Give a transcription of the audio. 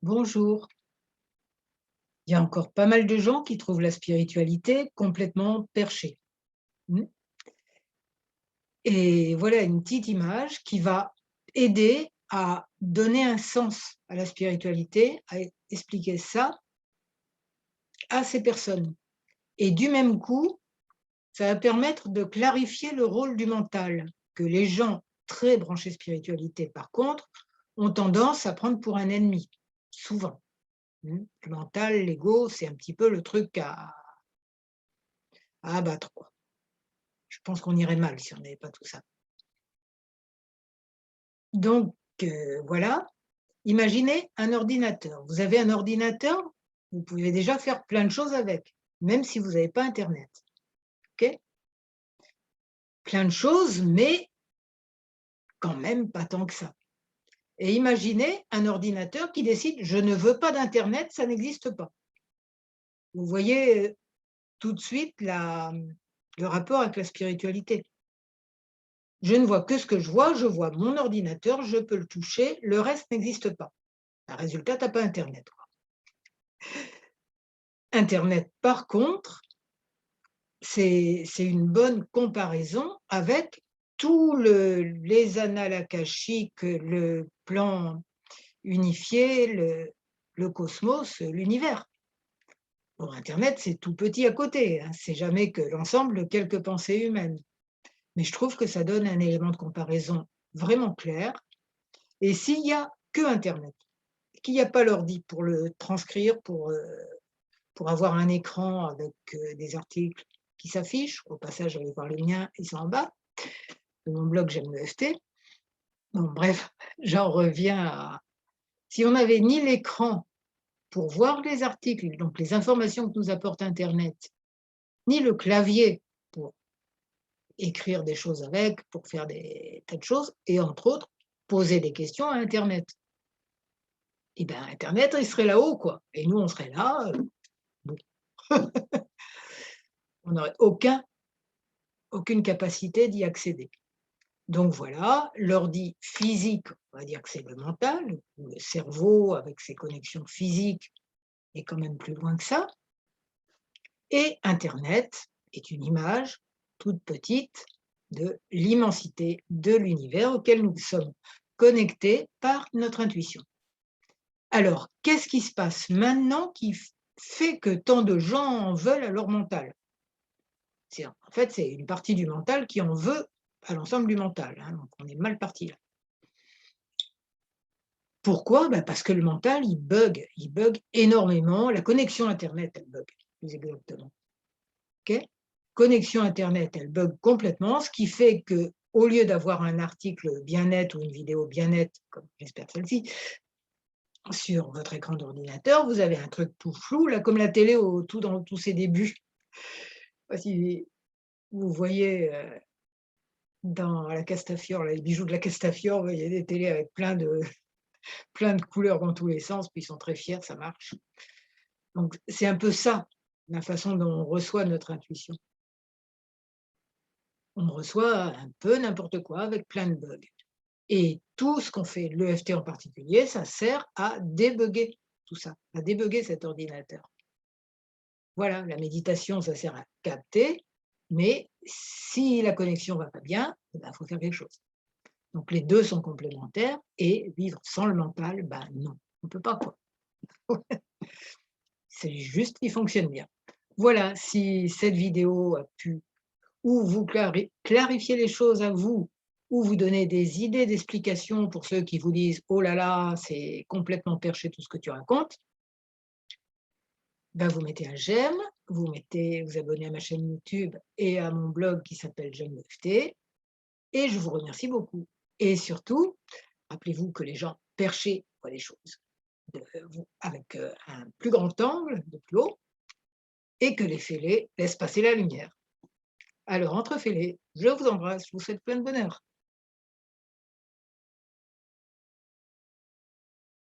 Bonjour. Il y a encore pas mal de gens qui trouvent la spiritualité complètement perchée. Mm. Et voilà une petite image qui va aider à donner un sens à la spiritualité, à expliquer ça à ces personnes. Et du même coup, ça va permettre de clarifier le rôle du mental, que les gens très branchés spiritualité, par contre, ont tendance à prendre pour un ennemi, souvent. Le mental, l'ego, c'est un petit peu le truc à abattre, quoi. Je pense qu'on irait mal si on n'avait pas tout ça. Donc, voilà, imaginez un ordinateur. Vous avez un ordinateur, vous pouvez déjà faire plein de choses avec, même si vous n'avez pas internet, OK? Plein de choses, mais quand même pas tant que ça. Et imaginez un ordinateur qui décide: «Je ne veux pas d'internet, ça n'existe pas». Vous voyez, tout de suite le rapport avec la spiritualité. Je ne vois que ce que je vois mon ordinateur, je peux le toucher, le reste n'existe pas. Résultat, tu as pas internet, quoi. Internet, par contre, c'est une bonne comparaison avec tous les annales akashiques, le plan unifié, le cosmos, l'univers. Bon, internet, c'est tout petit à côté, hein, c'est jamais que l'ensemble de quelques pensées humaines. Mais je trouve que ça donne un élément de comparaison vraiment clair. Et s'il y a que internet, qu'il y a pas l'ordi pour le transcrire, pour avoir un écran avec, des articles qui s'affichent. Au passage, allez voir les miens, ils sont en bas, de mon blog J'aime le FT. Bon bref, j'en reviens à si on n'avait ni l'écran pour voir les articles, donc les informations que nous apporte internet, ni le clavier pour écrire des choses avec, pour faire des tas de choses et entre autres, poser des questions à internet. Et ben internet, il serait là-haut quoi et nous on serait là, bon, on n'aurait aucune capacité d'y accéder. Donc voilà, l'ordi physique, on va dire que c'est le mental, ou le cerveau avec ses connexions physiques est quand même plus loin que ça. Et internet est une image toute petite de l'immensité de l'univers auquel nous sommes connectés par notre intuition. Alors, qu'est-ce qui se passe maintenant qui fait que tant de gens en veulent à leur mental? En fait, c'est une partie du mental qui en veut à l'ensemble du mental, hein, donc on est mal parti là. Pourquoi? Bah, parce que le mental, il bug énormément. La connexion internet, elle bug, plus exactement, OK? Connexion internet, elle bug complètement, ce qui fait qu'au lieu d'avoir un article bien net ou une vidéo bien nette, comme j'espère celle-ci, sur votre écran d'ordinateur, vous avez un truc tout flou, là, comme la télé au tout dans tous ses débuts. Je sais pas si vous voyez, dans la Castafiore, là, les bijoux de la Castafiore, vous voyez des télés avec plein de couleurs dans tous les sens, puis ils sont très fiers, ça marche. Donc c'est un peu ça, la façon dont on reçoit notre intuition. On reçoit un peu n'importe quoi avec plein de bugs et tout ce qu'on fait, l'EFT en particulier, ça sert à débugger tout ça, à débugger cet ordinateur. Voilà, la méditation, ça sert à capter, mais si la connexion va pas bien, eh ben, faut faire quelque chose. Donc les 2 sont complémentaires et vivre sans le mental, ben non, on peut pas quoi. C'est juste qu'il fonctionne bien. Voilà, si cette vidéo a pu ou vous clarifier les choses à vous, ou vous donner des idées d'explication pour ceux qui vous disent: «Oh là là, c'est complètement perché tout ce que tu racontes», ben vous mettez un j'aime, vous abonnez à ma chaîne YouTube et à mon blog qui s'appelle J'aime le FT et je vous remercie beaucoup. Et surtout, rappelez-vous que les gens perchés voient les choses avec, un plus grand angle, de plus haut, et que les fêlés laissent passer la lumière. Alors entre fêlés, je vous embrasse, je vous souhaite plein de bonheur.